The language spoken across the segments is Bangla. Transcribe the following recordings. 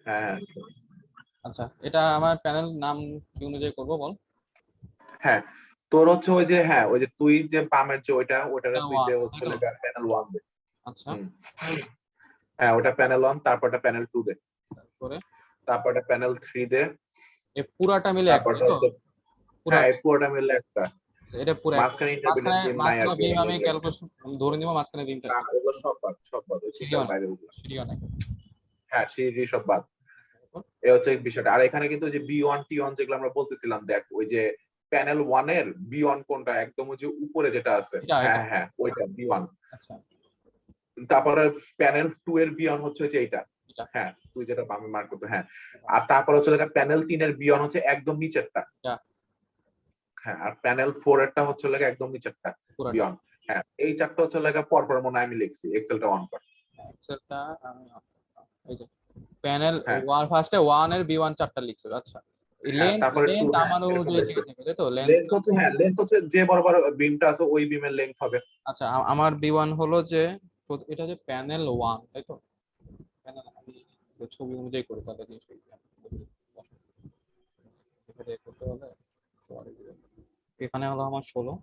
হ্যাঁ হ্যাঁ আচ্ছা, এটা আমার প্যানেল নাম কি অনুযায়ী করব বল? হ্যাঁ, তোর হচ্ছে ওই যে হ্যাঁ ওই যে তুই যে বামের যে ওইটা তুই দে 1 হচ্ছে তাই তো? প্যানেল 1 দে। আচ্ছা, হ্যাঁ ওটা প্যানেল 1, তারপরটা প্যানেল 2 দে, তারপরে তারপরটা প্যানেল 3 দে, এই পুরাটা মিলে একটা, তারপরটা তাই তো? হচ্ছে পুরা হ্যাঁ এই পুরোটা মিললে একটা। এটা পুরা একটা। মাঝখানে ইন্টারমিডিয়েট বিম নাই আর মাঝখানে কি, বিম ওটা আমি মিললে একটা। ক্যালকুলেশন ধরে নিব, মাঝখানে বিমটা না, ওগুলো সব বাদ ওই সিঁড়িও তিনটার নাই, বাইরে ওগুলো। সিঁড়িও নাই। হ্যাঁ সিঁড়ি সব বাদ। এই হচ্ছে বিষয়টা। আর এখানে কিন্তু যে B1 T1 যেগুলো আমরা বলতেছিলাম, দেখ ওই যে প্যানেল 1 এর B1 কোনটা, একদম ওই যে উপরে যেটা আছে, এটা হ্যাঁ এটা হ্যাঁ ওইটা B1। আচ্ছা, তারপরে প্যানেল 2 এর B1 হচ্ছে যে এইটা, এটা হ্যাঁ তুই যেটা বামে মার্ক করতে, হ্যাঁ। আর তারপর হচ্ছে প্যানেল 3 এর B1 হচ্ছে একদম নিচেরটা, এটা হ্যাঁ। আর প্যানেল 4 এরটা হচ্ছে একদম নিচেরটা পুরাটা। B1। হ্যাঁ এই চারটা হচ্ছে পর পর মনে হয় আমি লিখছি, এক্সেলটা অন কর। এক্সেলটা আমি এই যে প্যানেল হ্যাঁ 1 ফার্স্টে 1 এর B1 চারটা লিখছিল। আচ্ছা, হ্যাঁ লেন্থ তারপরে 2, লেন্থ হ্যাঁ আমার এরকম অনুযায়ী লিখছে। চেঞ্জ হবে, তাই তো? লেন্থ, লেন্থ হচ্ছে হ্যাঁ লেন্থ হচ্ছে যে বরাবর বিমটা আছে ওই বিমের লেন্থ হবে। আচ্ছা আমার B1 হলো যে এটা যে প্যানেল 1, তাই তো? প্যানেল আমি ছবি অনুযায়ী করি তাহলে জিনিসটা এখানে করতে হলে এখানে হলো আমার 16,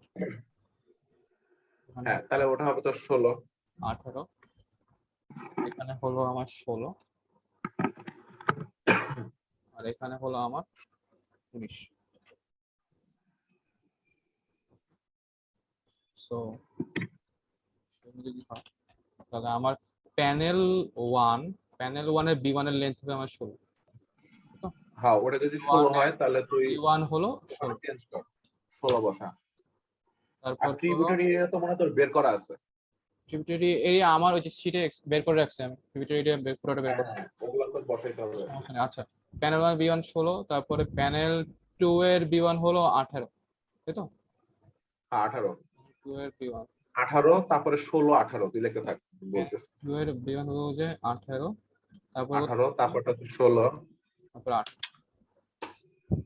এখানে হ্যাঁ তাহলে ওটা হবে তো 16, 18, এখানে হলো আমার 16, আর এখানে হলো আমার 19। সো তাহলে আমার প্যানেল 1 এর B1 এর লেন্থ হবে আমার 16। হ্যাঁ ওটা যদি 16 হয় তাহলে তুই B1 হলো ওখানে 16, চেঞ্জ কর, 16 বসা। আর তারপর হলো ট্রিবিউটারি এরিয়া তো মনে হয় তোর বের করা আছে। ট্রিবিউটারি এরিয়া আমার ওই যে শিটে বের করে রাখছি আমি, ট্রিবিউটারি এরিয়া পুরোটা বের হ্যাঁ করে হ্যাঁ ওগুলো তো বসাইতে হবে। সমস্যা নেই। আচ্ছা, প্যানেল 1 B1 16, তারপরে প্যানেল 2 এর B1 হলো 18, তাই তো? হ্যাঁ 18, 2 এর B1, 18 তারপরে 16 18 তুই লিখতে থাক হ্যাঁ বলতেছি। 2 এর B1 হলো যে 18, তারপর 18 তারপরটা 16। তারপর 8,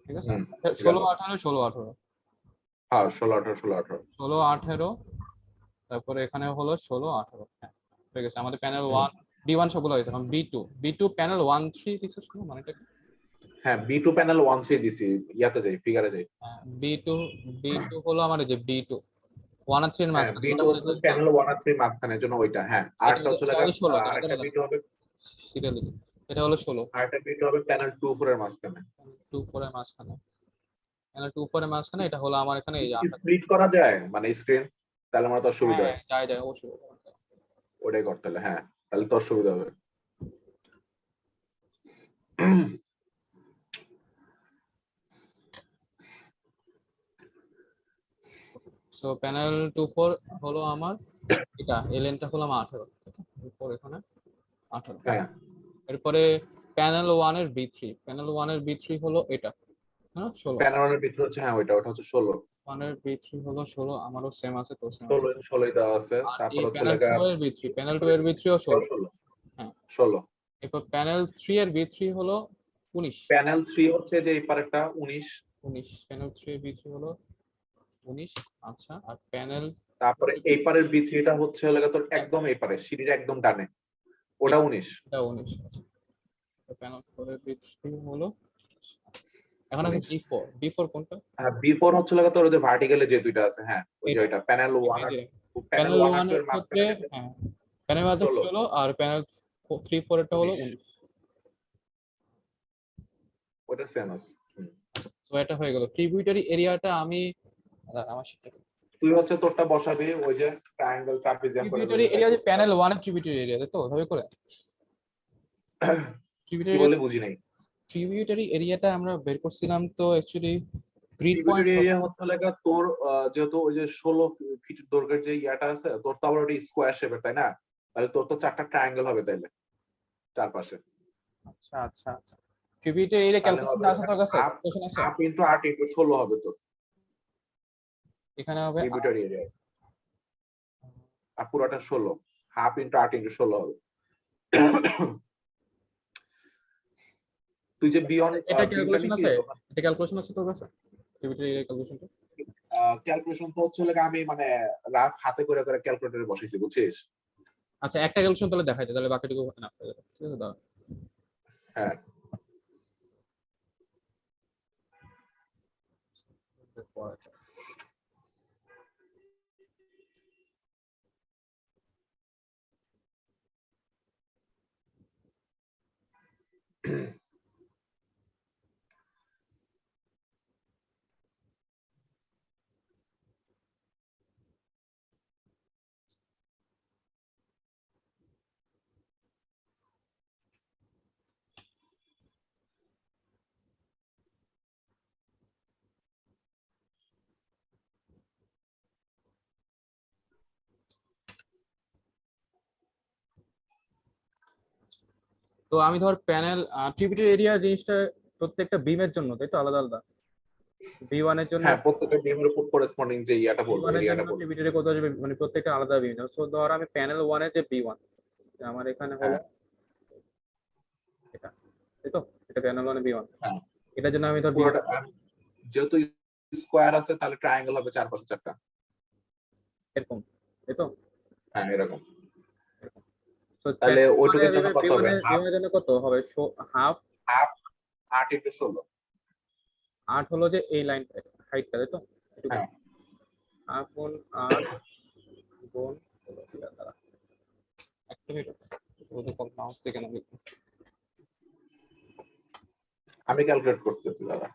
ঠিক আছে? হুম 16 গেল। 18 16 18, হ্যাঁ 16 18 16 18। 16 18, তারপরে এখানে হলো 16 18। হ্যাঁ ঠিক আছে, আমাদের প্যানেল 1 B1 সবগুলো হয়েছে। এখন B2 প্যানেল 1 3 লিখছিস না, মানেটা কি? হ্যাঁ B2 প্যানেল 1 3 দিছি, ইয়াতে যাই ফিগারে যাই। B2 B2 হলো আমার এই যে B2 1 আর 3 এর হ্যাঁ মাঝখানে, B2 এটা বলে হচ্ছে প্যানেল 1 আর 3 মাঝখানের জন্য ওইটা, হ্যাঁ। আরেকটা হচ্ছে এটা হলো 16, কেন আরেকটা জানো? B2 হবে, সিরিয়ালি এটা হলো 16, আরেকটা B2 হবে প্যানেল 2 4 এর মাঝখানে। 2 4 এর মাঝখানে, প্যানেল 2 4 এর মাঝখানে এটা হলো আমার এখানে এই যে 18। স্প্লিট করা যায় মানে স্ক্রিন, তাহলে আমার তোর সুবিধা হ্যাঁ হয়। যায় অবশ্যই। ওটাই করতে হলে, হ্যাঁ তাহলে তোর সুবিধা হবে। সো প্যানেল 2 4 হলো আমার এটা, এই লেনটা হলো আমার 18, এরপর এখানে 18। হ্যাঁ এরপরে প্যানেল 1 এর B3 হলো এটা, হ্যাঁ 16। প্যানেল 1 এর ভিতরে হচ্ছে, হ্যাঁ ওটা হচ্ছে 16। 1 এর B3 হলো 16, আমারও সেম আছে, তো সেম আছে। 16 দেওয়া আছে, আর তারপর এই হচ্ছে প্যানেল 2 এর B3 ও 16। 16 হ্যাঁ, 16। এরপর প্যানেল 3 এর B3 হলো 19। প্যানেল 3 হচ্ছে যে এই পারেরটা 19। প্যানেল 3 এর B3 হলো 19। আচ্ছা, আর প্যানেল তারপরে এই পারের B3 টা হচ্ছে তোর একদম এই পারে সিঁড়ির একদম ডানে, ওটা 19। এটা 19। আচ্ছা, প্যানেল 4 এর B3 হলো, এখন আছে 19 B4 কোনটা? হ্যাঁ B4 হচ্ছে তোর ওই যে ভার্টিক্যালে যে দুইটা আছে, হ্যাঁ ওই যে ওইটা প্যানেল 1 আর প্যানেল প্যানেল 1 আর 1 2 এর এর ক্ষেত্রে, মাঝখানে যেটা হ্যাঁ প্যানেল 1 এর 16 16, আর প্যানেল 3 4 এরটা হলো 19 19। ওটা সেম আছে। তো এটা হয়ে গেল ট্রিবিউটারি এরিয়াটা। আমি আমার সেটা তুই হচ্ছে তোরটা বসাবি ওই যে ট্রায়াঙ্গেল ট্রাপিজিয়াম করে ট্রিবিউটারি এরিয়া যে প্যানেল 1 এর ট্রিবিউটারি এরিয়া, তো ভাবে করে কি বলে বুঝি নাই। ট্রিবিউটারি এরিয়াটা আমরা বের করছিলাম তো actually grid point tributary area হচ্ছে তোর যেহেতু ওই যে 16 ফিট দৈর্ঘ্যের যে ইয়াটা আছে তোর, তো আবার ওটা স্কোয়ার শেপের, তাই না? তাহলে তোর তো 4টা ট্রায়াঙ্গেল হবে তাইলে চারপাশে। আচ্ছা আচ্ছা আচ্ছা, ট্রিবিউটারি এরিয়া তাহলে হবে ক্যালকুলেশন আছে তোর কাছে? হাফ ক্যালকুলেশন আছে হাফ ইনটু 8 ইনটু 16 হবে তো এখানে হবে ট্রিবিউটারি এরিয়া। আর পুরোটা 16, হাফ ইনটু 8 ইনটু 16 হবে। তুই যে বিয়ন্ড এটা বিমটা ক্যালকুলেশন আছে, নিছিস এটা ক্যালকুলেশন আছে তোর কাছে ট্রিবিউটারি এরিয়া ক্যালকুলেশনটা? ক্যালকুলেশন তো হচ্ছে আমি মানে রাফ হাতে করে করে ক্যালকুলেটরে বসাইছি বুঝছিস। আচ্ছা, একটা ক্যালকুলেশন তাহলে দেখাই দে, তাহলে বাকিটুকু না ঠিক আছে দাও। হ্যাঁ তো আমি ধর প্যানেল ট্রিবিউটারি এরিয়া জিনিসটা প্রত্যেকটা বিমের জন্য, তাই তো আলাদা আলাদা। বি1 এর জন্য, হ্যাঁ প্রত্যেকটা বিমের উপর করেসপন্ডিং যে ইয়াটা বলবো, বি1 এর জন্য এরিয়াটা বলবো। ট্রিবিউটারি কত আসবে, মানে প্রত্যেকটা আলাদা বিম। সো ধর আমি প্যানেল 1 এর যে বি1, আমার এখানে হলো হ্যাঁ এটা, তাই তো? এটা প্যানেল 1 এর বি1, হ্যাঁ এটার জন্য আমি ধর বি1 পুরোটা যেহেতু স্কোয়ার আছে তাহলে ট্রায়াঙ্গেল হবে 4 পাশে 4টা। এরকম, তাই তো? হ্যাঁ এরকম। সো তাহলে ওইটুকুর জন্য কত বি1 হবে? এর জন্য কত হবে? Half half 8 × 16। 8 হলো যে এই লাইন হাইটটা, তাই তো? এটুকু হ্যাঁ হাফ গুণ 8 গুণ 16 দ্বারা একটা মিনিট, ওদের কল মাউস থেকে না আমি ক্যালকুলেট করতেছি দাদা।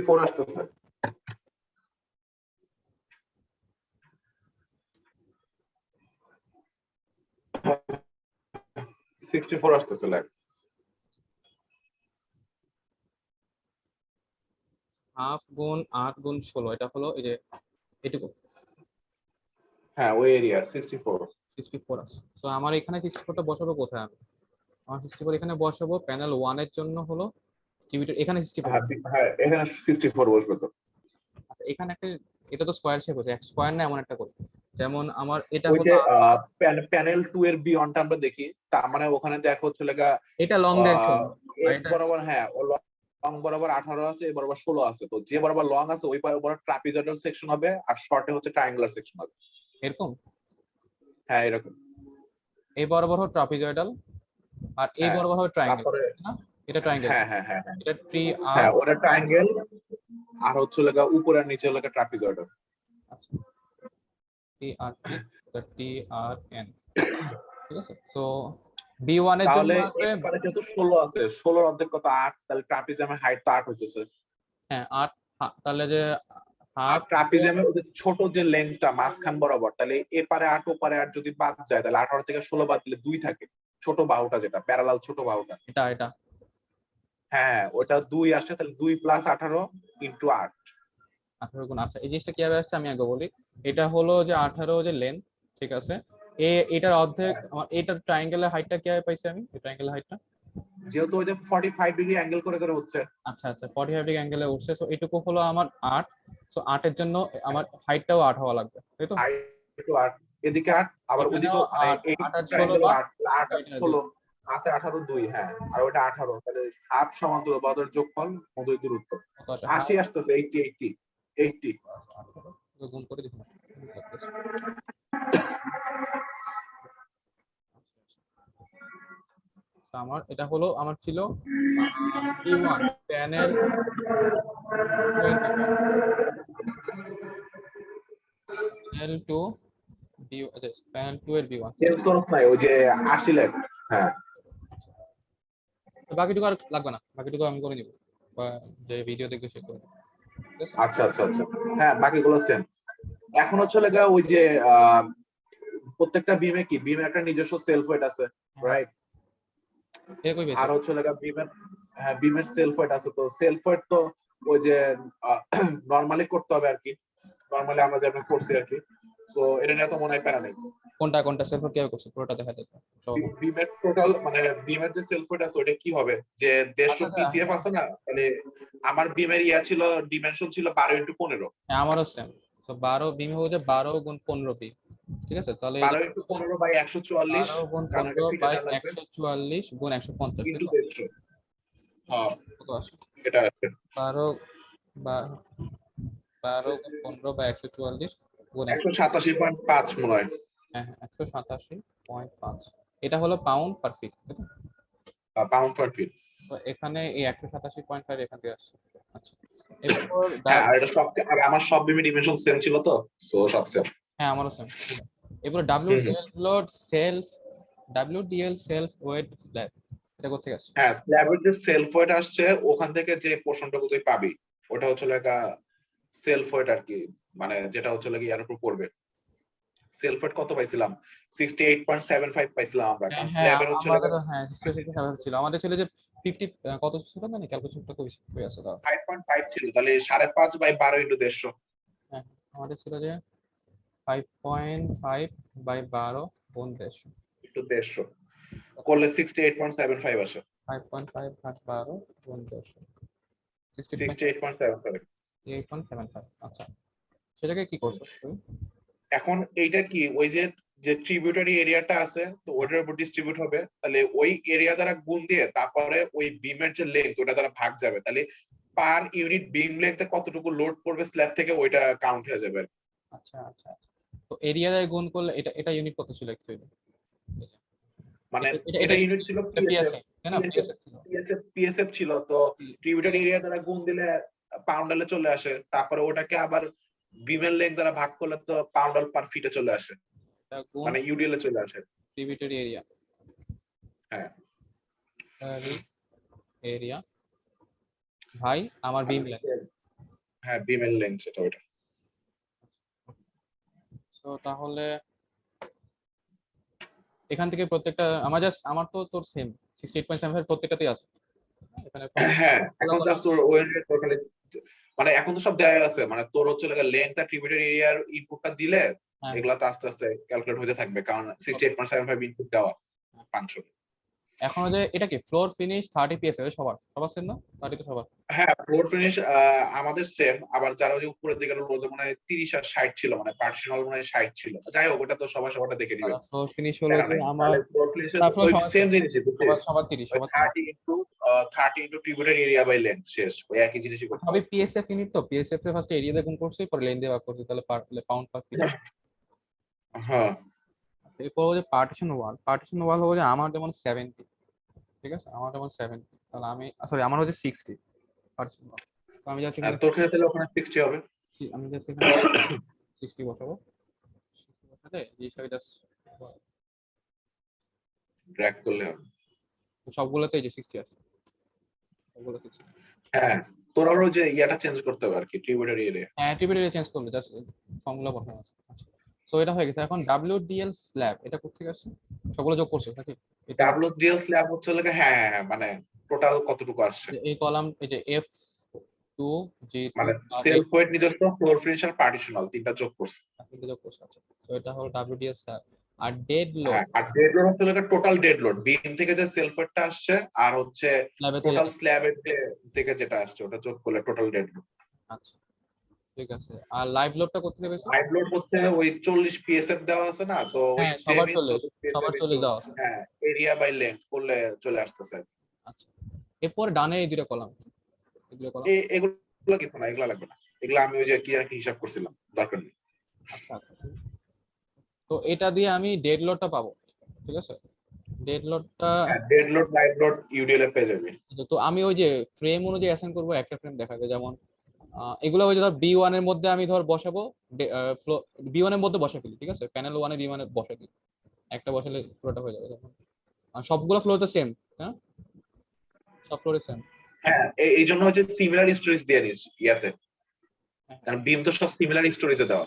ফোর আসতেছে। $64 আসতেছে লাইক। হাফ গুণ 8 গুণ 16, এটা হলো এই যে এটুকু হ্যাঁ ওই এরিয়া 64। 64 আছে। তো আমার এখানে 64টা বসাবো কোথায়? আমি আমার 64 এখানে বসাবো প্যানেল 1 এর জন্য হলো ট্রিবিউটারি, এখানে 64। হ্যাঁ এখানে 64 বসবে তো। আচ্ছা এখানে একটা, এটা তো স্কয়ার শেপ আছে, এক স্কয়ার না এমন একটা করি, যেমন আমার এটা ওই হলো যে প্যানেল 2 এর বিয়ন্ডটা আমরা দেখি, তার মানে ওখানে দেখো হচ্ছে লাগা এটা লং দেখছেন, এর বরাবর, হ্যাঁ ও লং বরাবর 18 আছে, এ বরাবর 16 আছে। তো যে বরাবর লং আছে ওই বরাবর ট্রাপিজয়েডাল সেকশন হবে, আর শর্টে হচ্ছে ট্রায়াঙ্গুলার সেকশন হবে। এরকম হ্যাঁ এরকম। এই বরাবর হলো ট্রাপিজয়েডাল, আর এই হ্যাঁ বরাবর হলো ট্রায়াঙ্গেল, তারপরে না? এটা ট্রায়াঙ্গেল, হ্যাঁ হ্যাঁ হ্যাঁ হ্যাঁ এটা ট্রি আর হ্যাঁ ওটা ট্রায়াঙ্গেল, আর হচ্ছে লাগা উপরে আর নিচে লাগা ট্রাপিজয়েডাল। আচ্ছা টি আর টি, এটা টি আর এন, ঠিক আছে। সো বি1 এর জন্য তাহলে আসবে, এবারে যেহেতু 16 আছে, 16 অর্ধেক কত 8, তাহলে ট্রাপিজিয়ামের হাইট তো 8 হইতেছে। হ্যাঁ 8, তাহলে যে আর হাফ ট্রাপিজিয়ামের ওই যে ছোট যে লেন্থটা মাঝখান বরাবর, তাহলে এপারে 8 ওপারে 8 যদি বাদ যায়, তাহলে 18 থেকে 16 বাদ দিলে 2 থাকে। ছোট বাহুটা যেটা প্যারালাল ছোট বাহুটা, এটা এটা হ্যাঁ ওটা 2 আসে, তাহলে 2 + 18 × 8। 18 গুণ। আচ্ছা এই জিনিসটা কিভাবে আসছে আমি আগে বলি। এটা হলো যে 18 যে লেন্থ, ঠিক আছে। এটার অর্ধেক আমার এটার ট্রায়াঙ্গেলের হাইটটা কিভাবে পাইছি আমি? এই ট্রায়াঙ্গেলের হাইটটা যেহেতু ওই যে 45 ডিগ্রি অ্যাঙ্গেল করে করে হচ্ছে। আচ্ছা আচ্ছা 45 ডিগ্রি অ্যাঙ্গেলে উঠছে, সো এটুকু হলো আমার 8। সো 8 এর জন্য আমার হাইটটাও 8 হওয়া লাগবে, তাই তো? হাইট একটু 8, এদিকে 8, আবার এখানেও ওইদিকেও মানে 8, এই 8 আর 16 ট্রায়াঙ্গেলও বা 8, 8 আর 16 আছে 18 2, হ্যাঁ আর ওটা 18, তাহলে হাফ সমান্তরাল বাহুর যোগফল মধ্যে দূরত্ব 80 আসতেছে। 80 গুণ করে দেখুন আমার এটা হলো, আমার ছিল B1 panel panel 2 B, panel 2 এর B1 চেঞ্জ করো না, ওই যে 80 লেখ। হ্যাঁ তো বাকিটুকু আর লাগবে না, বাকিটুকু আমি করে নিব, বা যে ভিডিও দেখবে সে করে নেবে, ঠিক আছে। আচ্ছা আচ্ছা আচ্ছা, হ্যাঁ বাকিগুলো সেম। এখন হচ্ছে লাগা ওই যে প্রত্যেকটা বিমে কি বিমে একটা নিজস্ব সেলফ ওয়েট আছে, রাইট? এ কই বেশি আর হচ্ছে লাগা বিমের, হ্যাঁ বিমের সেলফ ওয়েট আছে। তো সেলফ ওয়েট তো ওই যে নরমালি করতে হবে আর কি, নরমালি আমরা যেমন করছি আর কি। সো এটা নিয়ে তো মনে হয় প্যারা নেই। কোনটা কোনটা সেলফ কিভাবে করছে পুরোটা দেখা যাবে সব। বিমের টোটাল মানে বিমের যে সেলফ ওয়েট আছে ওটা কি হবে, যে 150 পিসিএফ আছে না, তাহলে আমার বিমের ইয়া ছিল, ডিমেনশন ছিল 12 × 15। হ্যাঁ আমারও সেম। তো 12 বিম হচ্ছে 12 গুণ 15 বি, ঠিক আছে। তাহলে 12 × 15 / 144, 12 গুণ কারণ এটা 15 ফিটে বাই না লাগবে, 144 গুণ 150, তাই ইনটু তো? 150। হ্যাঁ কত আসে? এটা আছে 12 বা 12 গুণ 15 বা 144 গুণ 187.5 মনে হয়। হ্যাঁ 187.5 এটা হলো পাউন্ড পার ফিট, তাই তো? পাউন্ড পার ফিট। তো এখানে এই 187.5 এখান থেকে আসছে। আচ্ছা এরপর হ্যাঁ, আর এটা সব, আর আমার সব বিমে ডিমেনশন সেম ছিল তো, সো সব সেম। হ্যাঁ আমারও সেম। এরপর হুম হুম। WDL load sales WDL self weight slab এটা কোথা থেকে আসছে? হ্যাঁ, স্ল্যাবের যে সেলফ ওয়েট আসছে ওখান থেকে যে পোর্শনটুকু তুই পাবি ওটা হচ্ছে লাগা সেলফ ওয়েট আর কি, মানে যেটা হচ্ছে লাগি এর উপর পড়বে। সেলফ ওয়েট কত পাইছিলাম? 68.75 পাইছিলাম আমরা, হ্যাঁ কারণ হ্যাঁ স্ল্যাবের হচ্ছে লাগা আমাদেরও হ্যাঁ সিচুয়েশন ছিল, আমাদের ছিল যে 50 কত ছিল মানে ক্যালকুলেশনটা কই আছে দাও। 5.5 ছিল, তাহলে 5.5 বাই 12 ইনটু 150 হ্যাঁ আমাদের ছিল যে 5.5 বাই 12 গুণ 150 ইনটু 150 করলে 68.75 আসে। 5.5 ভাগ 12 গুণ 150 68.75। 68.75। আচ্ছা সেটাকে কি করছো তুমি? এখন এইটা কি ওই যে যে ট্রিবিউটারি এরিয়াটা আছে তো ওটার উপর ডিস্ট্রিবিউট হবে, তাহলে ওই এরিয়া দ্বারা গুণ দিয়ে তারপরে ওই বিমের যে লেন্থ ওটা দ্বারা ভাগ যাবে, তাহলে পার ইউনিট বিম লেন্থে কতটুকু লোড পড়বে স্ল্যাব থেকে ওইটা কাউন্ট হয়ে যাবে। আচ্ছা আচ্ছা আচ্ছা। তো এরিয়া দিয়ে গুণ করলে এটা এটা ইউনিট কত ছিল অ্যাকচুয়ালি? মানে এটা এটা ইউনিট ছিল পিএসএ তাই না? পিএসএফ পিএসএ ছিল। পিএসএফ ছিল, তো ট্রিবিউটারি এরিয়া দ্বারা গুণ দিলে পাউন্ডালে চলে আসে, তারপরে ওটাকে আবার বিমের লেন্থ দ্বারা ভাগ করলে তো পাউন্ডাল পার ফিটে চলে আসে, এটা গুণ মানে ইউডিএল এ চলে আসে। ট্রিবিউটারি এরিয়া হ্যাঁ এরিয়া ভাই আমার বিম লেন্থ। হ্যাঁ, বিমের লেন্থ সেটা ওটা। সো তাহলে এখান থেকে প্রত্যেকটা আমার তো তোর সেম 68.75 প্রত্যেকটাতেই আছে এখানে হ্যাঁ, এখন জাস্ট তোর ওয়েট টোটালি, মানে এখন তো সব দেয়া আছে, মানে তোর হচ্ছে লাগা লেন্থ আর ট্রিবিউটারি এরিয়ার ইনপুটটা দিলে হ্যাঁ এগুলা তো আস্তে আস্তে ক্যালকুলেট হতে থাকবে, কারণ 68.75 ইনপুট দেওয়া ফাংশন। এখন যে এটা কি ফ্লোর ফিনিশ 30 পিএস এর সবার সবার সেম না? 30 তো সবার। হ্যাঁ, ফ্লোর ফিনিশ আমাদের সেম, আবার যারা ওই উপরের দিকে রোদে মনে হয় 30 আর 60 ছিল, মানে পার্সোনাল মনে হয় 60 ছিল, যাই হোক ওটা তো সবার সবারটা দেখে নিবে, ফ্লোর ফিনিশ হলো দেখা যে নাই। আমার তাহলে ফ্লোর ফিনিশের তারপর ওই সবার সেম জিনিসই, সবার সবার 30 সবার 30 into 30 tributary area by length, শেষ, ওই একই জিনিসই করতে সবই হবে। পিএসএফ ইউনিট, তো পিএসএফ এর ফার্স্ট এরিয়া দিয়ে গুণ করছি পরে লেন দিয়ে ভাগ করছি, তাহলে পাউন্ড পার ফিট। হ্যাঁ এরপর যে পার্টিশন ওয়াল হবে যে আমার যেমন 70, ঠিক আছে আমার যেমন 70, তাহলে আমি সরি আমার হচ্ছে 60 পার্টিশন ওয়াল। তো আমি যাচ্ছি আর এখানে তোর ক্ষেত্রে ওখানে 60 হবে। আমি যাচ্ছি এখানে 60 বসাবো। 60 বসাতে এই হিসাবে জাস্ট ড্র্যাগ করলে হবে। সবগুলোতে এই যে 60 আছে, সবগুলো 60। হ্যাঁ, তোর আরো যে ইয়াটা চেঞ্জ করতে হবে আর কি, ট্রিবিউটারি এরিয়া। হ্যাঁ অ্যাট্রিবিউট চেঞ্জ করলে জাস্ট ফর্মুলা বসানো আছে। আচ্ছা সো এটা হয়ে গেছে। এখন WDL স্ল্যাব এটা কোথা থেকে আসছে? সবগুলো যোগ করছো নাকি? এটা ডাব্লিউডিএল স্ল্যাব হচ্ছে লাগে, হ্যাঁ হ্যাঁ হ্যাঁ, মানে টোটাল কতটুকু আসছে, এই কলাম এই যে F2 G2 মানে আর সেলফ ওয়েট, নিজস্ব, ফ্লোর ফিনিশ আর পার্টিশনাল তিনটা যোগ করছে। এটা যোগ করছে। আচ্ছা তো এটা হলো WDL স্ল্যাব। আর ডেড লোড হ্যাঁ, আর ডেড লোড হচ্ছে লাগে টোটাল ডেড লোড, বিম থেকে যে সেলফ ওয়েটটা আসছে আর হচ্ছে স্ল্যাবে টোটাল স্ল্যাবের থেকে যেটা আসছে ওটা যোগ করলে টোটাল ডেড লোড। আচ্ছা ঠিক আছে। আর লাইভ লোডটা কোথা থেকে পেয়েছো? লাইভ লোড হচ্ছে ওই 40 পিএসএফ দেওয়া আছে না, তো ওই হ্যাঁ সবার সেমই 40 40 পিএসএফ সবার 40 ইনটু, দেওয়া আছে। হ্যাঁ, এরিয়া বাই লেন্থ করলে চলে আসতেছে। আচ্ছা এরপর ডানে এই দুটো কলাম, এই দুটো কলাম। এগুলো কিছু না, এগুলো লাগবে না, এগুলো আমি ওই যে কি একটা হিসাব করছিলাম, দরকার নেই। আচ্ছা আচ্ছা তো এটা দিয়ে আমি ডেড লোডটা পাবো, ঠিক আছে? ডেড লোডটা হ্যাঁ, dead load live load UDL এ পেয়ে যাবে। তো আমি ওই যে ফ্রেম অনুযায়ী অ্যাসাইন করবো, একটা ফ্রেম দেখাবে যেমন এগুলো ওই যে ধর B1 এর মধ্যে আমি ধর বসাবো B1 এর মধ্যে বসা ফেলি, ঠিক আছে প্যানেল 1 এ B1 এ বসা দিই, একটা বসালে পুরোটা হয়ে যাবে তখন। আর সবগুলো ফ্লোর তো সেম, হ্যাঁ সব ফ্লোরে সেম। হ্যাঁ, এই জন্য হচ্ছে সিমিলার স্টোরেজ দিয়ে নিস ইয়াতে, কারণ বিম তো সব সিমিলার স্টোরেজে দেওয়া।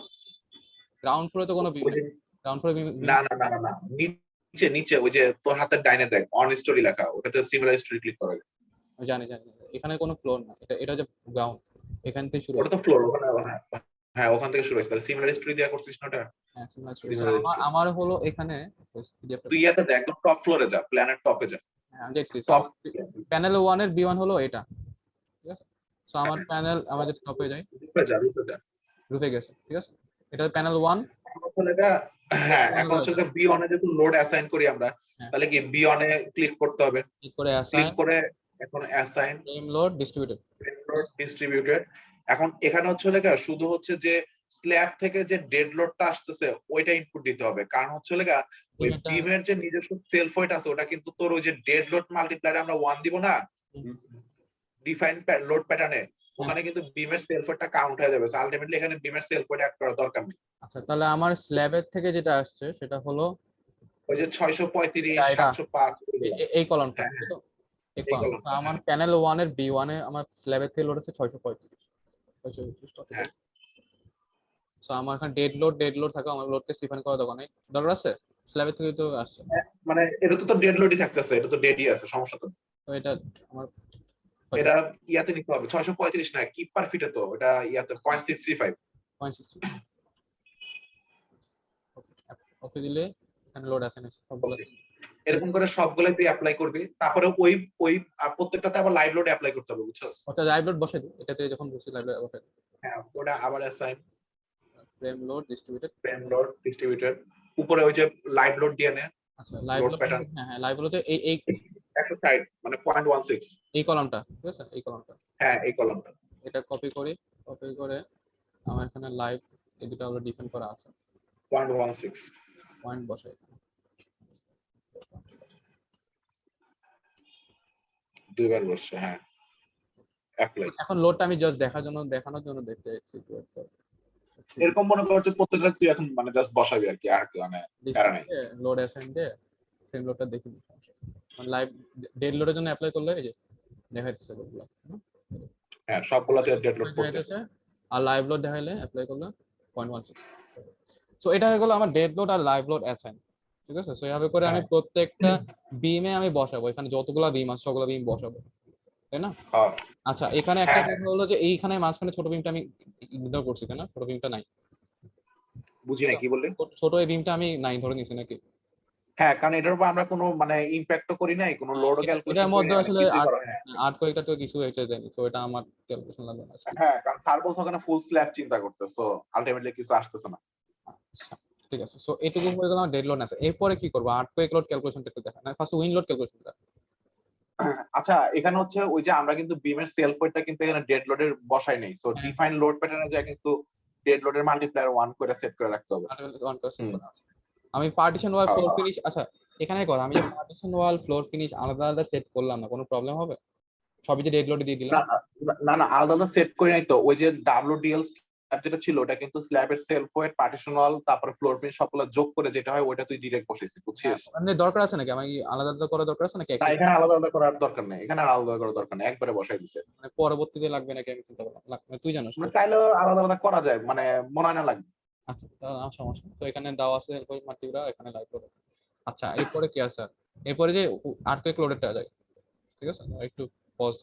গ্রাউন্ড ফ্লোরে তো কোনো বিম ওই নেই, যে- গ্রাউন্ড ফ্লোরে না না না না না, নিচে নিচে ওই যে তোর হাতের ডাইনে দেখ অন স্টোরি লেখা, ওটাতে সিমিলার স্টোরি ক্লিক করা যায়। জানি জানি জানি। এখানে কোনো ফ্লোর না, এটা এটা যে গ্রাউন্ড, এখান থেকে শুরু ওটা হচ্ছে। তো ফ্লোর, ওখানে হ্যাঁ হ্যাঁ, ওখান থেকে শুরু হয়েছে, তাহলে সিমিলার স্টোরি দেওয়া করছিস না ওটা। হ্যাঁ similar story। সিমিলার আমার আমার হলো এখানে তুই ইয়াতে দেখ, একদম টপ ফ্লোরে যা, প্ল্যানেট টপে যা, আমি দেখছি টপ। প্যানেল 1 এর B1 হলো এটা, ঠিক আছে? সো আমার প্যানেল আমাদের টপে যাই, রূপে যা, রূপে যা। রুফে গেছে, ঠিক আছে? এটা প্যানেল 1। হ্যাঁ, এখন হচ্ছে বি অনে যেহেতু লোড অ্যাসাইন করি আমরা, হ্যাঁ তাহলে কি বি অনে ক্লিক করতে হবে, ক্লিক করে ক্লিক অ্যাসাইন করে এখন assign frame load distributed, load distributed, এখন এখানে হচ্ছে লেখা শুধু হচ্ছে যে স্ল্যাব থেকে যে ডেড লোডটা আসতেছে ওইটা ইনপুট দিতে হবে, কারণ হচ্ছে লেখা ওই বিমের যে নিজস্ব সেলফ ওয়েট আছে ওটা কিন্তু তোর ওই যে ডেড লোড মাল্টিপ্লায়ারে আমরা 1 দিব না ডিফাইন লোড প্যাটার্নে, ওখানে কিন্তু বিমের সেলফ ওয়েটটা কাউন্ট হয়ে যাবে। আলটিমেটলি এখানে বিমের সেলফ ওয়েট অ্যাড করার দরকার নেই। আচ্ছা তাহলে আমার স্ল্যাবের থেকে যেটা আসছে সেটা হলো ওই যে 635 এটা 705 এই কলামটা, হ্যাঁ, তাই তো? এই এই কলামটা কলমটা, আমার হ্যাঁ প্যানেল 1 এর B1 এ আমার স্ল্যাবের থেকে লোড আছে 635 হ্যাঁ। সো আমার এখানে ডেড লোড থাকে, আমার লোডকে ডিফাইন করা দরকার আছে, স্ল্যাবের থেকে তো আসছে। মানে এটা তো ডেড লোডই থাকতেছে, এটা তো ডেডই আছে, সমস্যা তো। তো এটা আমার এটা ইয়াতে নিতে হবে 635 না, কিপ পার ফিটে তো এটা ইয়াতে 0.635। 0.60 ওকে দিলে এখানে লোড আছে না সবগুলো। এরকম করে সবগুলো তুই অ্যাপ্লাই করবি, তারপরে ওই ওই প্রত্যেকটাতে আবার লাইভ লোড অ্যাপ্লাই করতে হবে, বুঝছস? ওটা লাইভ লোড বসে দিই, এটাতে যখন বসে লাইভ লোড বসে দিই। হ্যাঁ, ওটা আবার assign frame load distributed, frame load distributed উপরে ওই যে লাইভ লোড দিয়ে নে। আচ্ছা লাইভ লোড লোড, প্যাটার্ন হ্যাঁ হ্যাঁ লাইভ লোডে এই একটা সাইড মানে 0.16, এই কলামটা, ঠিক আছে এই কলামটা হ্যাঁ এই কলামটা এটা কপি করে আমার এখানে লাইভ এই দুটো আমরা ডিফাইন করা আছে 0.16 পয়েন্ট বসাই। দুইবার বসছে, হ্যাঁ অ্যাপ্লাই। এখন লোডটা আমি জাস্ট দেখানোর জন্য দেখতে যাচ্ছি এরকম মনে কর যে প্রত্যেকটা তুই এখন মানে জাস্ট বসাবি আর কি, আর কি মানে প্যারা নাই। লোড অ্যাসাইন দিয়ে ফ্রেম লোডটা দেখি মানে লাইভ ডেড লোডের জন্য অ্যাপ্লাই করলে এই যে দেখা যাচ্ছে লোডগুলো, হ্যাঁ সবগুলোতে ডেড লোড করতেছে। আর লাইভ লোড দেখাইলে অ্যাপ্লাই করলে 0.16। সো এটা হয়ে গেল আমার ডেড লোড আর লাইভ লোড অ্যাসাইন, ঠিক আছে? সো এইভাবে করে আমি প্রত্যেকটা বিমে আমি বসাবো, এখানে যতগুলা বিম আছে সবগুলা বিম বসাবো, তাই না? হ্যাঁ আচ্ছা এখানে একটা কথা হলো যে এইখানে মাঝখানে ছোট বিমটা আমি ইগনোর করছি, তাই না? ছোট বিমটা নাই, বুঝি না কি বললি? ছোট এই বিমটা আমি নাই ধরে নিছি নাকি? হ্যাঁ, কারণ এটার উপর আমরা কোনো মানে ইমপ্যাক্ট করি নাই, কোনো লোডও ক্যালকুলেশন এটার করি মধ্যে নাই, আসলে কিছুই করা হয় না। আর্ট কয়েকটা তো কিছু এটা দেয়নি, তো এটা আমার ক্যালকুলেশন লাগবে না। হ্যাঁ, কারণ থার্মোস ওখানে ফুল স্ল্যাব চিন্তা করতে, সো আলটিমেটলি কিছু আসতেছে না। আচ্ছা, ঠিক আছে। সো এটুকু হয়ে গেল আমার ডেড লোড আছে। এরপরে কি করব? আর্ট কোয়েক লোড ক্যালকুলেশনটা একটু দেখা, না ফার্স্ট উইন্ড লোড ক্যালকুলেশনটা। আচ্ছা, এখানে হচ্ছে ওই যে আমরা কিন্তু বিমের সেলফ ওয়েটটা কিন্তু এখানে ডেড লোডের বসাই নাই, সো ডিফাইন লোড প্যাটার্নে যায় কিন্তু ডেড লোডের মাল্টিপ্লায়ার 1 করে সেট করে রাখতে হবে। আমি পার্টিশন ওয়াল ফ্লোর ফিনিশ, আচ্ছা এখানে কথা, আমি যে পার্টিশন ওয়াল ফ্লোর ফিনিশ আলাদা আলাদা সেট করলাম না, কোনো প্রবলেম হবে? সবই যে ডেড লোডে দিয়ে দিলাম? না না, আলাদা আলাদা সেট করে নাই তো। ওই যে WDL স্ল্যাব যেটা ছিল ওটা কিন্তু স্ল্যাবের সেলফ ওয়েট, পার্টিশন ওয়াল, তারপরে ফ্লোর ফিনিশ সবগুলো যোগ করে যেটা হয় ওটা তুই ডিরেক্ট বসাইছিস, বুঝছিস? মানে দরকার আছে নাকি? আমি আলাদা আলাদা করা দরকার আছে নাকি? না, এখানে আলাদা আলাদা করার দরকার নেই, এখানে আলাদা করার দরকার নেই, একবারে বসাই দিছে। মানে পরবর্তীতে লাগবে নাকি আমি চিন্তা করলাম, তুই জানিস। মানে তাইলে আলাদা আলাদা করা যায়, মানে মনে হয় না লাগবে। আচ্ছা তাহলে সমস্যা তো এখানে দেওয়া আছে মাটিগুলা এখানে লাইভ লোড। আচ্ছা এরপরে কি আছে? এরপরে যে আর্টকুয়েক লোডেরটা যায়, ঠিক আছে? একটু পজ